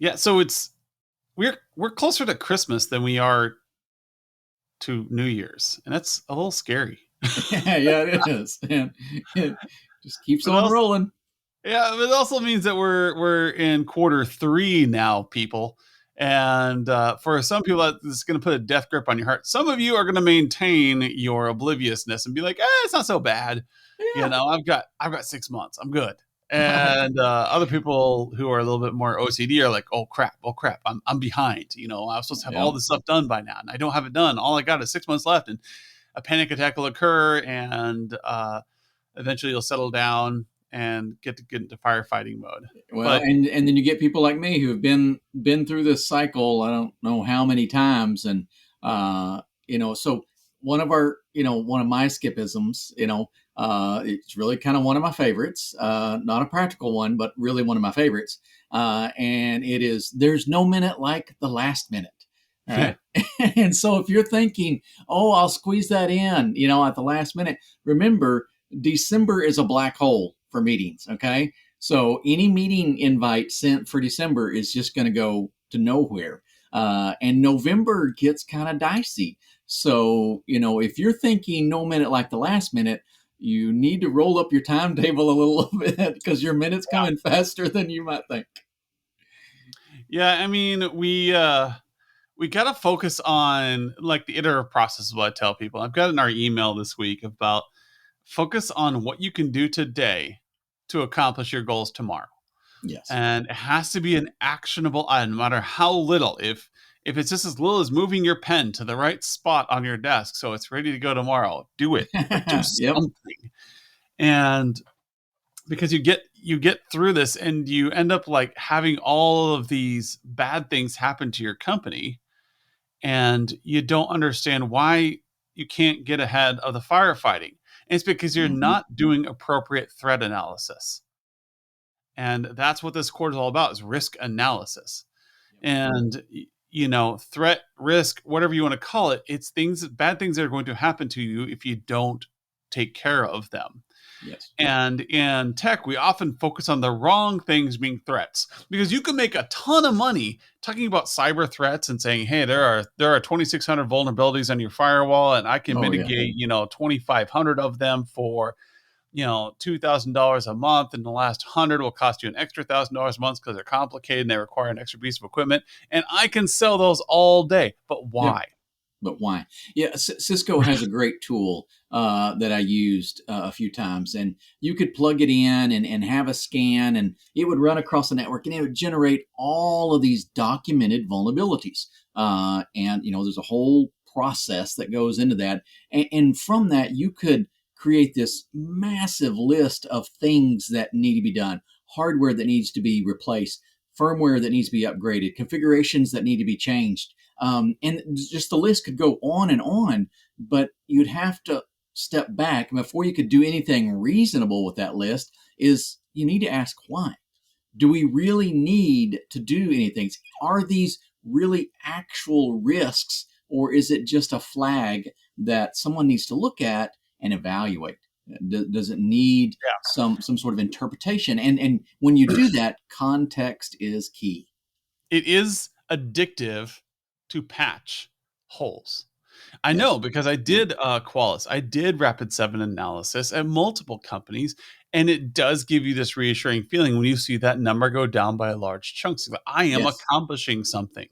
Yeah, so we're closer to Christmas than we are to New Year's, and that's a little scary. Yeah, it is. And it just keeps But on also, rolling. yeah, but it also means that we're in quarter three now, people. And for some people, that's going to put a death grip on your heart. Some of you are going to maintain your obliviousness and be like, it's not so bad. Yeah, I've got 6 months. I'm good. right. And other people who are a little bit more OCD are like, oh crap, I'm behind. I was supposed to have all Yeah. this stuff done by now, and I don't have it done. All I got is 6 months left, and a panic attack will occur, and eventually you'll settle down and get into firefighting mode. Well, But and then you get people like me who have been through this cycle. I don't know how many times, and so one of my skipisms, it's really kind of one of my favorites. Not a practical one, but really one of my favorites. And it is there's no minute like the last minute. All right. And so if you're thinking, oh, I'll squeeze that in, at the last minute, remember December is a black hole for meetings. Okay. So any meeting invite sent for December is just going to go to nowhere. And November gets kind of dicey. So, if you're thinking no minute like the last minute, you need to roll up your timetable a little bit because your minute's coming faster than you might think. yeah, I mean, we got to focus on like the iterative process is what I tell people. I've got in our email this week about focus on what you can do today to accomplish your goals tomorrow. Yes. And it has to be an actionable item, no matter how little. If it's just as little as moving your pen to the right spot on your desk so it's ready to go tomorrow, do it. But do Yep. something. And because you get through this and you end up like having all of these bad things happen to your company, and you don't understand why you can't get ahead of the firefighting. And it's because you're Hmm. not doing appropriate threat analysis. And that's what this course is all about, is risk analysis. And threat, risk, whatever you want to call it, it's bad things that are going to happen to you if you don't take care of them. Yes. And in tech, we often focus on the wrong things being threats, because you can make a ton of money talking about cyber threats and saying, hey, there are 2,600 vulnerabilities on your firewall, and I can Oh yeah. mitigate 2,500 of them for $2,000 a month, and the last 100 will cost you an extra $1,000 a month because they're complicated and they require an extra piece of equipment. And I can sell those all day. But Yep. why? But why? Yeah, Cisco has a great tool that I used a few times, and you could plug it in and have a scan, and it would run across the network, and it would generate all of these documented vulnerabilities. And there's a whole process that goes into that, and from that you could create this massive list of things that need to be done, hardware that needs to be replaced, firmware that needs to be upgraded, configurations that need to be changed, and just the list could go on, but you'd have to step back. And before you could do anything reasonable with that list, is you need to ask why. Do we really need to do anything? Are these really actual risks, or is it just a flag that someone needs to look at and evaluate? Does it need some sort of interpretation? And when you do that, context is key. It is addictive to patch holes. I Yes. know, because I Yeah. did Qualys. I did Rapid7 analysis at multiple companies, and it does give you this reassuring feeling when you see that number go down by a large chunk. So I am Yes. accomplishing something.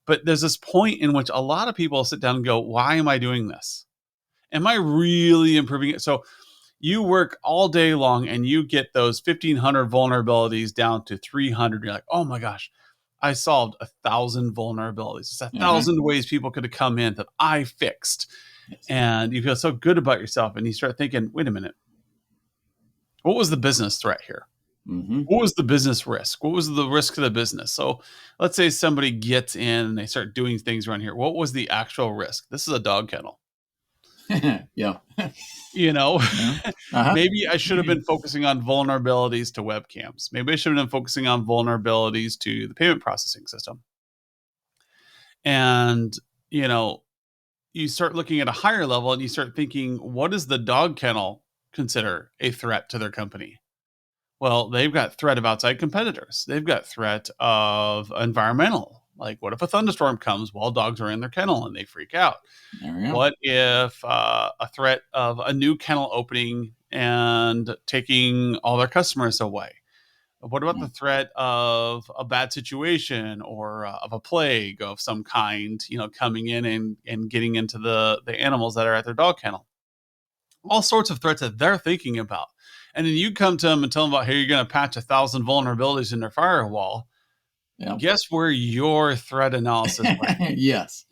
But there's this point in which a lot of people sit down and go, why am I doing this? Am I really improving it? So you work all day long and you get those 1,500 vulnerabilities down to 300. You're like, oh my gosh, I solved 1,000 vulnerabilities. It's a Uh-huh. thousand ways people could have come in that I fixed. Yes. And you feel so good about yourself. And you start thinking, wait a minute, what was the business threat here? Hmm. What was the business risk? What was the risk to the business? So let's say somebody gets in and they start doing things around here. What was the actual risk? This is a dog kennel. Yeah. You know, Yeah. Uh-huh. maybe I should have been focusing on vulnerabilities to webcams. Maybe I should have been focusing on vulnerabilities to the payment processing system. And, you know, you start looking at a higher level and you start thinking, what does the dog kennel consider a threat to their company? Well, they've got threat of outside competitors. They've got threat of environmental. Like, what if a thunderstorm comes while dogs are in their kennel and they freak out? There we go. What if a threat of a new kennel opening and taking all their customers away? What about Yeah. the threat of a bad situation or of a plague of some kind, coming in and getting into the animals that are at their dog kennel? All sorts of threats that they're thinking about. And then you come to them and tell them about how you're going to patch 1,000 vulnerabilities in their firewall. Yep. Guess where your threat analysis went? Yes.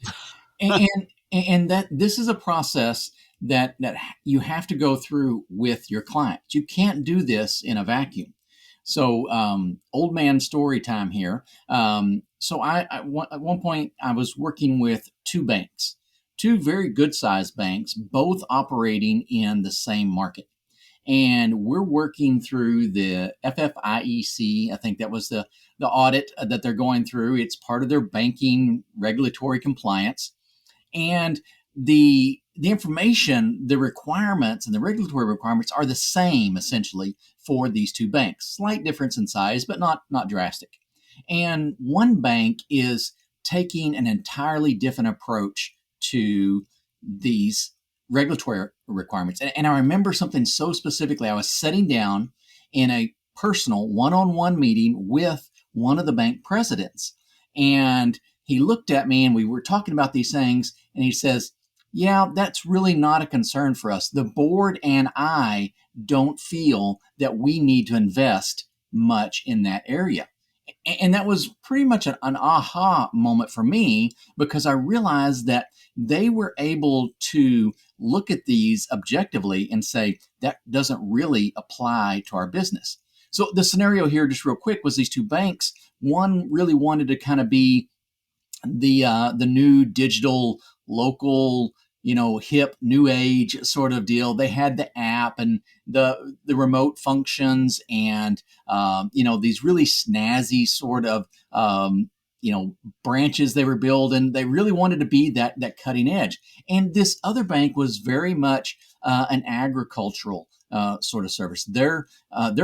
And that this is a process that you have to go through with your clients. You can't do this in a vacuum. So, old man story time here. At one point I was working with two banks, two very good sized banks, both operating in the same market, and we're working through the FFIEC. I think that was the audit that they're going through. It's part of their banking regulatory compliance, and the information, the requirements, and the regulatory requirements are the same essentially for these two banks. Slight difference in size, but not drastic. And one bank is taking an entirely different approach to these regulatory requirements. And I remember something so specifically. I was sitting down in a personal one-on-one meeting with one of the bank presidents, and he looked at me and we were talking about these things, and he says, yeah, that's really not a concern for us. The board and I don't feel that we need to invest much in that area. And that was pretty much an aha moment for me, because I realized that they were able to look at these objectively and say that doesn't really apply to our business. So the scenario here, just real quick, was these two banks. One really wanted to kind of be the new digital local, hip new age sort of deal. They had the app and the remote functions, and these really snazzy sort of branches they were building. They really wanted to be that cutting edge. And this other bank was very much an agricultural sort of service. Their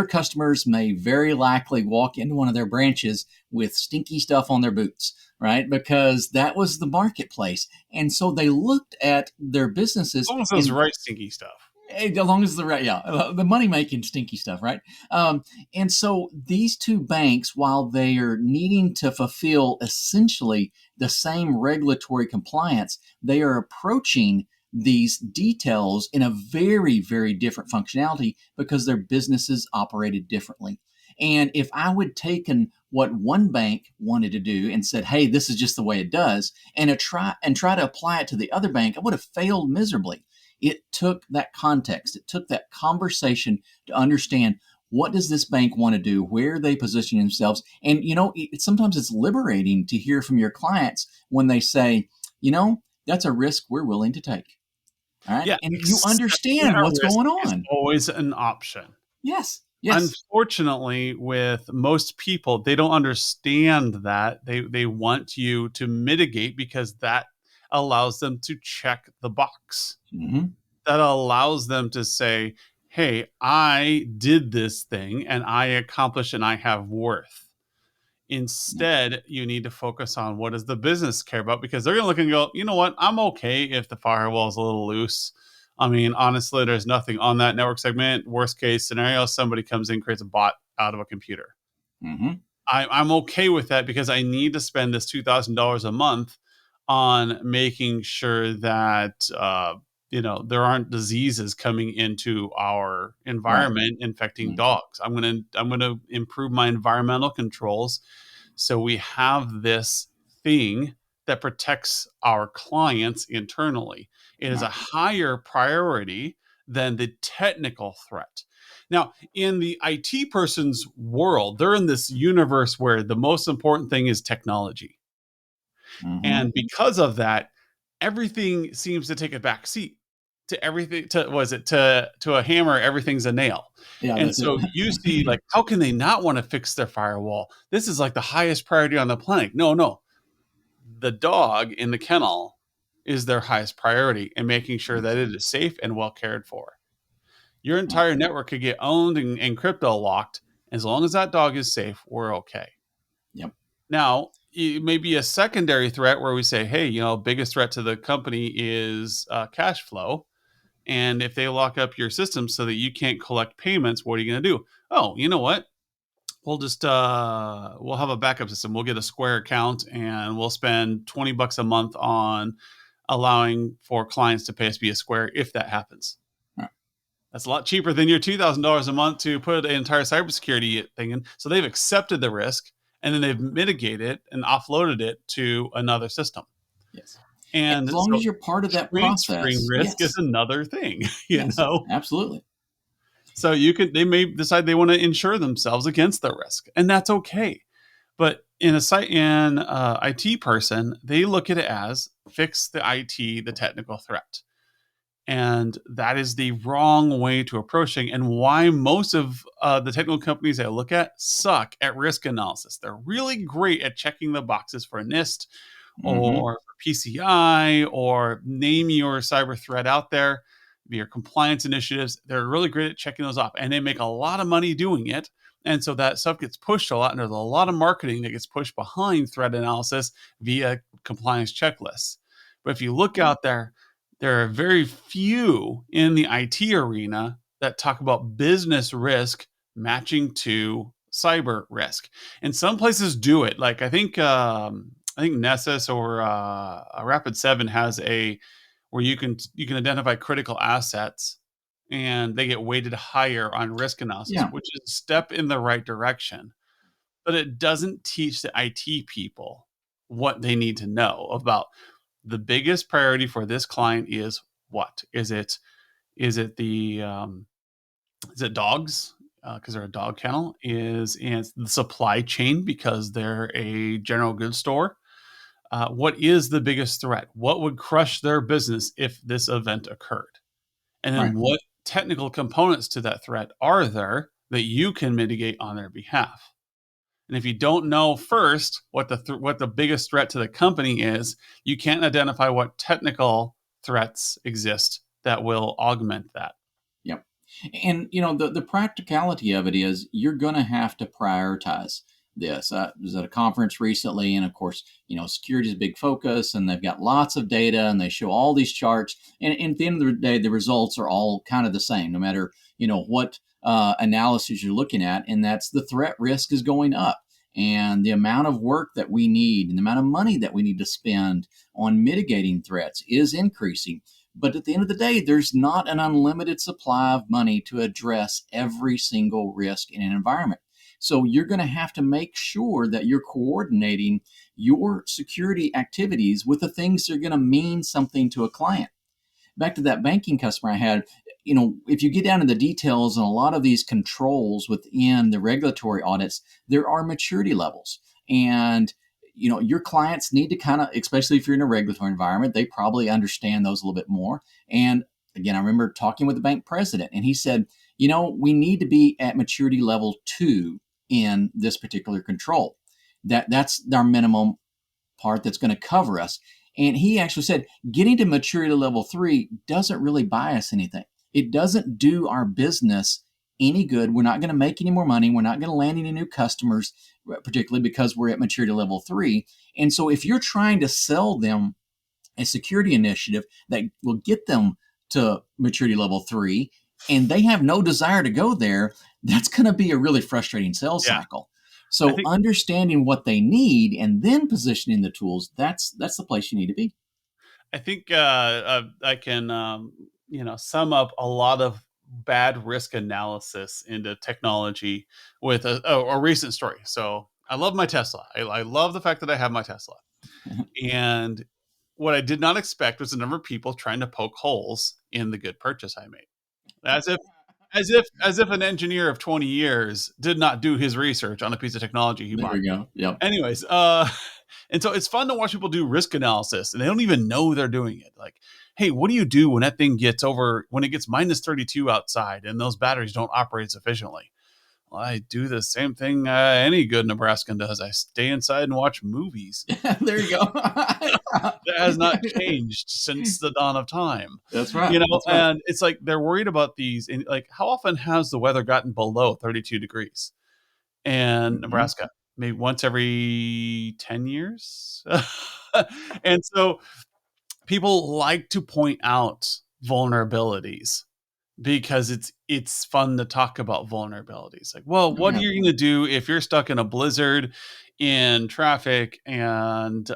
customers may very likely walk into one of their branches with stinky stuff on their boots, right? Because that was the marketplace. And so they looked at their As businesses long as those in right stinky stuff. as long as the right, yeah, the money making stinky stuff, right? And so these two banks, while they are needing to fulfill essentially the same regulatory compliance, they are approaching these details in a very, very different functionality because their businesses operated differently. And if I would taken what one bank wanted to do and said, "Hey, this is just the way it does," and try to apply it to the other bank, I would have failed miserably. It took that context, it took that conversation to understand what does this bank want to do, where are they positioning themselves. And sometimes it's liberating to hear from your clients when they say, that's a risk we're willing to take. All right, Yeah, and you accepting understand a what's risk going is on. always an option. Yes, yes. Unfortunately, with most people, they don't understand that. They want you to mitigate because that allows them to check the box. Hmm. That allows them to say, "Hey, I did this thing and I accomplished and I have worth." Yeah. Instead, you need to focus on what does the business care about, because they're going to look and go, you know what? I'm okay if the firewall is a little loose. I mean, honestly, there's nothing on that network segment. Worst case scenario, somebody comes in, creates a bot out of a computer. Hmm. I'm okay with that because I need to spend this $2,000 a month on making sure that there aren't diseases coming into our Right. environment infecting Mm. dogs. I'm gonna improve my environmental controls so we have this thing that protects our clients internally. It is a Right. higher priority than the technical threat. Now, in the IT person's world, they're in this universe where the most important thing is technology. Hmm. And because of that, everything seems to take a back seat to everything. To was it to a hammer, everything's a nail. Yeah, And that's it. so you see, like, how can they not want to fix their firewall? This is like the highest priority on the planet. No, no, the dog in the kennel is their highest priority, and making sure that it is safe and well cared for. Your Right. entire network could get owned and crypto locked. As long as that dog is safe, we're okay. Yep. Now, it may be a secondary threat where we say, hey, biggest threat to the company is cash flow. And if they lock up your system so that you can't collect payments, what are you going to do? Oh, you know what? We'll have a backup system. We'll get a Square account and we'll spend $20 a month on allowing for clients to pay us via Square if that happens. Right. That's a lot cheaper than your $2,000 a month to put an entire cybersecurity thing in. So they've accepted the risk and then they've mitigated it and offloaded it to another system. Yes. And And as long so as you're part of that transferring process, risk is yes, another thing, yes, absolutely. So they may decide they want to insure themselves against the risk, and that's okay. But in a site in IT person, they look at it as fix the IT, the technical threat. And that is the wrong way to approach it, and why most of the technical companies I look at suck at risk analysis. They're really great at checking the boxes for NIST Hmm. or for PCI or name your cyber threat out there, your compliance initiatives. They're really great at checking those off, and they make a lot of money doing it. And so that stuff gets pushed a lot, and there's a lot of marketing that gets pushed behind threat analysis via compliance checklists. But if you look out there are very few in the IT arena that talk about business risk matching to cyber risk. And some places do it. Like I think Nessus or Rapid7 has a where you can identify critical assets and they get weighted higher on risk analysis, Yeah. which is a step in the right direction. But it doesn't teach the IT people what they need to know about the biggest priority for this client is what is it is it dogs because they're a dog kennel is the supply chain because they're a general goods store. What is the biggest threat? What would crush their business if this event occurred? And then Right. what technical components to that threat are there that you can mitigate on their behalf? And if you don't know first what the biggest threat to the company is, you can't identify what technical threats exist that will augment that. Yep. And the practicality of it is you're going to have to prioritize this. I was at a conference recently, and of course, security is a big focus, and they've got lots of data, and they show all these charts. And at the end of the day, the results are all kind of the same, no matter what analysis you're looking at, and that's the threat risk is going up. And the amount of work that we need and the amount of money that we need to spend on mitigating threats is increasing. But at the end of the day, there's not an unlimited supply of money to address every single risk in an environment. So you're going to have to make sure that you're coordinating your security activities with the things that are going to mean something to a client. Back to that banking customer I had, if you get down to the details and a lot of these controls within the regulatory audits, there are maturity levels. And your clients need to kind of, especially if you're in a regulatory environment, they probably understand those a little bit more. And again, I remember talking with the bank president, and he said, we need to be at maturity level 2 in this particular control. That's our minimum part that's going to cover us. And he actually said getting to maturity level 3 doesn't really buy us anything. It doesn't do our business any good. We're not going to make any more money. We're not going to land any new customers, particularly because we're at maturity level 3. And so if you're trying to sell them a security initiative that will get them to maturity level 3 and they have no desire to go there, that's going to be a really frustrating sales Yeah, cycle. I So think understanding what they need and then positioning the tools, that's the place you need to be. I can sum up a lot of bad risk analysis into technology with a recent story. So I love my Tesla. I love the fact that I have my Tesla. And what I did not expect was the number of people trying to poke holes in the good purchase I made. As if an engineer of 20 years did not do his research on a piece of technology he There bought. we go. Yep. Anyways, and so it's fun to watch people do risk analysis and they don't even know they're doing it. Like, hey, what do you do when that thing gets when it gets minus 32 outside and those batteries don't operate sufficiently? Well, I do the same thing any good Nebraskan does. I stay inside and watch movies. There you go. That has not changed since the dawn of time. That's right. That's right. And it's like they're worried about these. And like, how often has the weather gotten below 32 degrees? and Hmm. Nebraska, maybe once every 10 years. And so people like to point out vulnerabilities because it's fun to talk about vulnerabilities. Like, well, Oh, what are yeah. you going to do if you're stuck in a blizzard in traffic and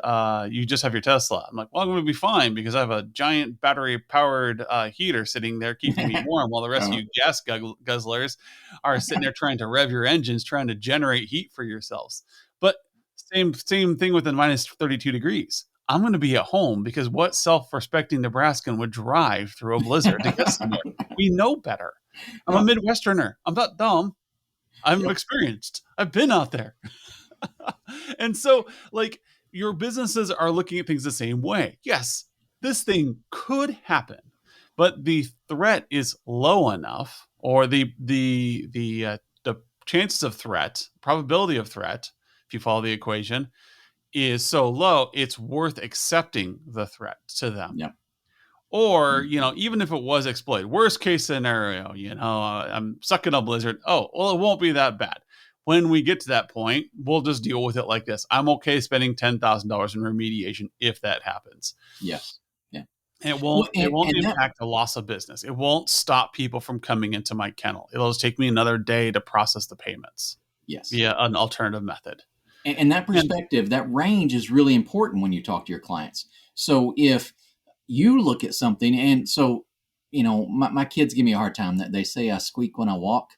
you just have your Tesla? I'm like, well, I'm going to be fine because I have a giant battery powered heater sitting there keeping me warm while the rest of Uh, you guzzlers are sitting there trying to rev your engines, trying to generate heat for yourselves. But same thing with the minus 32 degrees. I'm going to be at home because what self-respecting Nebraskan would drive through a blizzard to get somewhere? We know better. I'm a yeah. Midwesterner. I'm not dumb. I'm Yep. experienced. I've been out there. And so, like, your businesses are looking at things the same way. Yes, this thing could happen, but the threat is low enough, or the chances of threat, probability of threat, if you follow the equation, is so low, it's worth accepting the threat to them. Yep. Or, Mhm. even if it was exploited, worst case scenario, I'm stuck in a blizzard. Oh, well, it won't be that bad. When we get to that point, we'll just deal with it like this. I'm okay spending $10,000 in remediation if that happens. Yes. Yeah. It Well, won't it won't and that, impact the loss of business. It won't stop people from coming into my kennel. It'll just take me another day to process the payments yes. via an alternative method. And that And perspective, that range is really important when you talk to your clients. So if you look at something, and so, my kids give me a hard time that they say I squeak when I walk,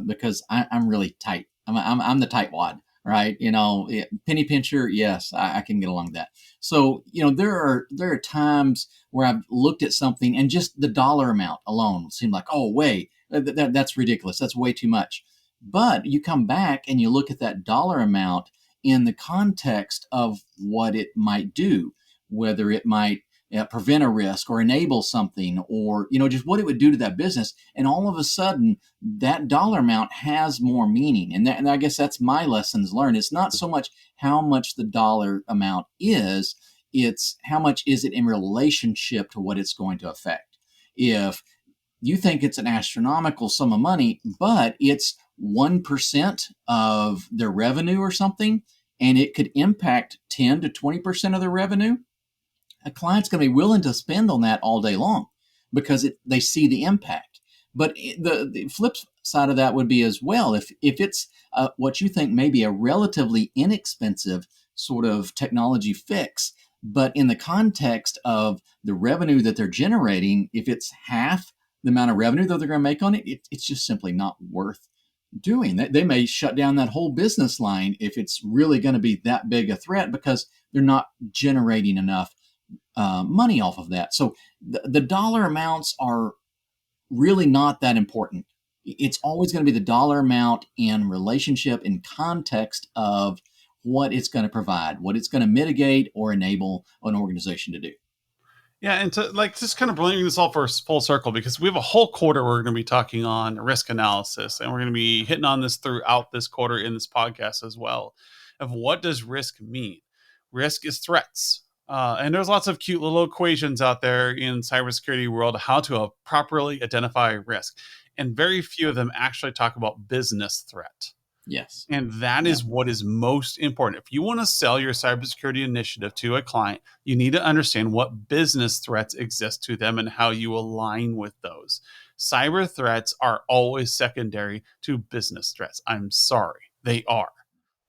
because I'm really tight. I'm the tight wad, right? Penny pincher, yes, I can get along with that. So, there are times where I've looked at something and just the dollar amount alone seemed like, oh, way, that's ridiculous. That's way too much. But you come back and you look at that dollar amount in the context of what it might do, whether it might prevent a risk or enable something, or just what it would do to that business. And all of a sudden that dollar amount has more meaning. And I guess that's my lessons learned. It's not so much how much the dollar amount is, it's how much is it in relationship to what it's going to affect. If you think it's an astronomical sum of money, but it's 1% of their revenue or something, and it could impact 10 to 20% of their revenue, a client's going to be willing to spend on that all day long because they see the impact. But the flip side of that would be as well, if it's what you think may be a relatively inexpensive sort of technology fix, but in the context of the revenue that they're generating, if it's half the amount of revenue that they're going to make on it, it's just simply not worth doing. They may shut down that whole business line if it's really going to be that big a threat because they're not generating enough money off of that. So the dollar amounts are really not that important. It's always going to be the dollar amount in relationship, in context of what it's going to provide, what it's going to mitigate or enable an organization to do. yeah, and to like just kind of bringing this all for full circle, because we have a whole quarter we're going to be talking on risk analysis, and we're going to be hitting on this throughout this quarter in this podcast as well. Of what does risk mean? Risk is threats, and there's lots of cute little equations out there in cybersecurity world how to properly identify risk, and very few of them actually talk about business threat. Yes. And that Yeah. is what is most important. If you want to sell your cybersecurity initiative to a client, you need to understand what business threats exist to them and how you align with those. Cyber threats are always secondary to business threats. I'm sorry, they are.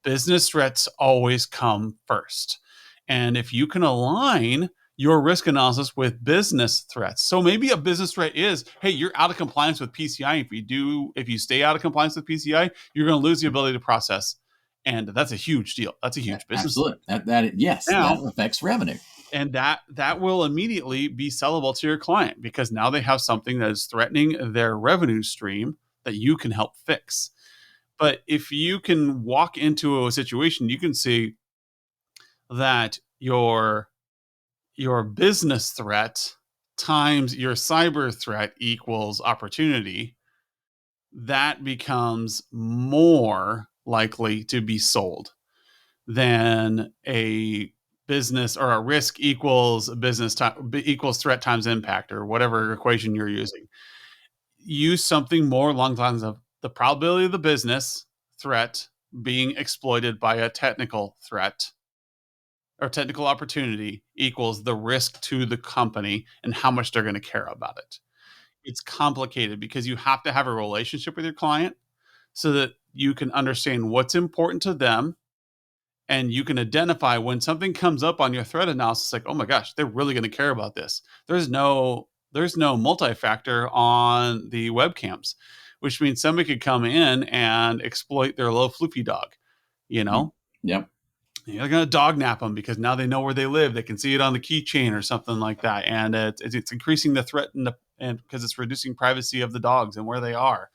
Business threats always come first. And if you can align your risk analysis with business threats. So maybe a business threat is, hey, you're out of compliance with PCI. If you stay out of compliance with PCI, you're going to lose the ability to process. And that's a huge deal. That's a huge business threat. Absolutely. Yes, that Now, affects revenue. and that will immediately be sellable to your client because now they have something that is threatening their revenue stream that you can help fix. But if you can walk into a situation, you can see that your business threat times your cyber threat equals opportunity, that becomes more likely to be sold than a business, or a risk equals business time equals threat times impact, or whatever equation you're using. Use something more along the lines of the probability of the business threat being exploited by a technical threat or technical opportunity equals the risk to the company and how much they're going to care about it. It's complicated because you have to have a relationship with your client so that you can understand what's important to them, and you can identify when something comes up on your threat analysis like, oh my gosh, they're really going to care about this. There's no multi-factor on the webcams, which means somebody could come in and exploit their little floofy dog, you Mm. know. Yep. They're going to dog nap them because now they know where they live. They can see it on the keychain or something like that, and it's increasing the threat and because it's reducing privacy of the dogs and where they are.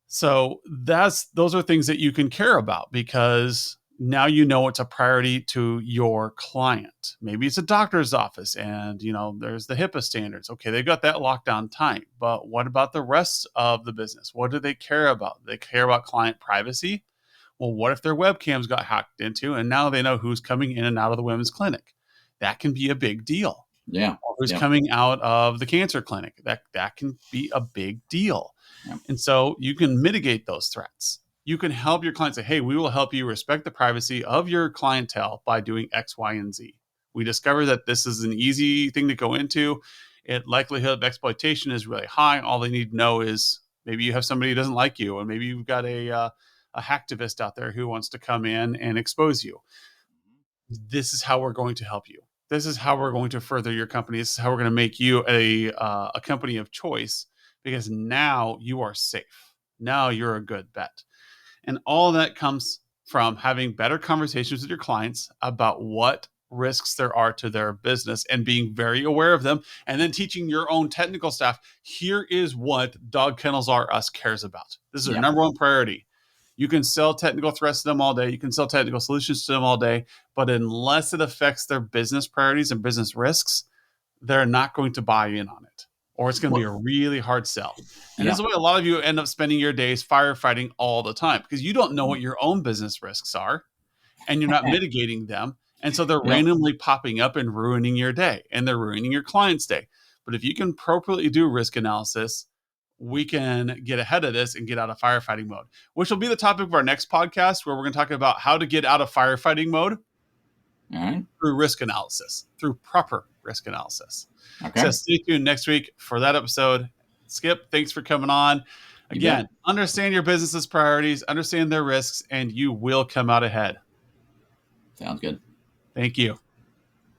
So those are things that you can care about because now you know it's a priority to your client. Maybe it's a doctor's office and there's the HIPAA standards. Okay, they got that lockdown tight. But what about the rest of the business? What do they care about? They care about client privacy. Well, what if their webcams got hacked into and now they know who's coming in and out of the women's clinic? That can be a big deal. Yeah. Or who's Yep. coming out of the cancer clinic? That can be a big deal. Yep. And so you can mitigate those threats. You can help your client say, hey, we will help you respect the privacy of your clientele by doing X, Y, and Z. We discover that this is an easy thing to go into. Likelihood of exploitation is really high. All they need to know is maybe you have somebody who doesn't like you, or maybe you've got a hacktivist out there who wants to come in and expose you. This is how we're going to help you. This is how we're going to further your company. This is how we're going to make you a company of choice because now you are safe. Now you're a good bet. And all that comes from having better conversations with your clients about what risks there are to their business and being very aware of them, and then teaching your own technical staff, here is what Dog Kennels R Us cares about. This is our Yep. number one priority. You can sell technical threats to them all day. You can sell technical solutions to them all day. But unless it affects their business priorities and business risks, they're not going to buy in on it. Or it's going to be a Well, really hard sell. And this yeah. is why a lot of you end up spending your days firefighting all the time because you don't know what your own business risks are and you're not mitigating them. And so they're Yep. randomly popping up and ruining your day and they're ruining your client's day. But if you can appropriately do risk analysis, we can get ahead of this and get out of firefighting mode, which will be the topic of our next podcast, where we're going to talk about how to get out of firefighting mode All right. through risk analysis, through proper risk analysis. So Okay. stay tuned next week for that episode. Skip, thanks for coming on. You bet. Again, understand your business's priorities, understand their risks, and you will come out ahead. Sounds good. Thank you.